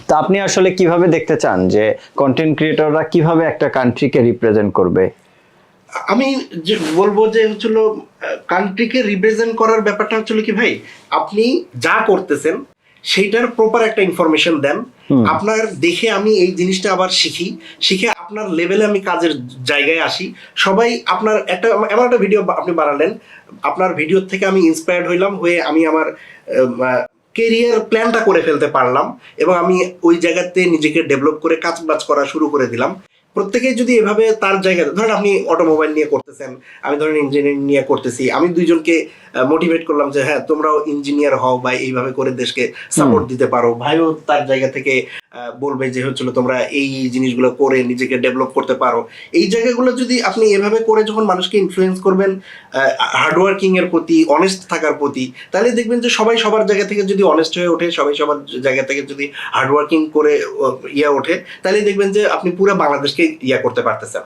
তো আপনি আসলে কিভাবে দেখতে চান যে কন্টেন্ট ক্রিয়েটররা কিভাবে একটা কান্ট্রিকে রিপ্রেজেন্ট করবে? আমি যে বলবো যে হচ্ছিল কান্ট্রিকে রিপ্রেজেন্ট করার ব্যাপারটা হচ্ছিল কি ভাই, আপনি যা করতেছেন সেইটার প্রপার একটা ইনফরমেশন দেন। আপনার দেখে আমি এই জিনিসটা আবার শিখে আপনার লেভেলে আমি কাজের জায়গায় আসি। সবাই আপনার একটা এমন একটা ভিডিও আপনি বানালেন, আপনার ভিডিও থেকে আমি ইন্সপায়ার্ড হইলাম, হয়ে আমি আমার কেরিয়ার প্ল্যানটা করে ফেলতে পারলাম এবং আমি ওই জায়গাতে নিজেকে ডেভেলপ করে কাজ বাজ করা শুরু করে দিলাম। প্রত্যেকেই যদি এভাবে তার জায়গায়, ধরেন আপনি অটোমোবাইল নিয়ে করতেছেন, আমি ধরেন ইঞ্জিনিয়ারিং নিয়ে করতেছি, আমি দুইজনকে মোটিভেট করলাম যে হ্যাঁ তোমরাও ইঞ্জিনিয়ার হও বা এইভাবে করে দেশকে সাপোর্ট দিতে পারো। ভাইও তার জায়গা থেকে বলবে যে হচ্ছিল তোমরা এই জিনিসগুলো করে নিজেকে ডেভেলপ করতে পারো। এই জায়গাগুলো যদি আপনি এভাবে করে যখন মানুষকে ইনফ্লুয়েন্স করবেন হার্ডওয়ার্কিং এর প্রতি, অনেস্ট থাকার প্রতি, তাহলে দেখবেন যে সবাই সবার জায়গা থেকে যদি অনেস্ট হয়ে ওঠে, সবাই সবার জায়গা থেকে যদি হার্ডওয়ার্কিং করে ওঠে, তাহলে দেখবেন যে আপনি পুরো বাংলাদেশকে করতে পারতেছেন।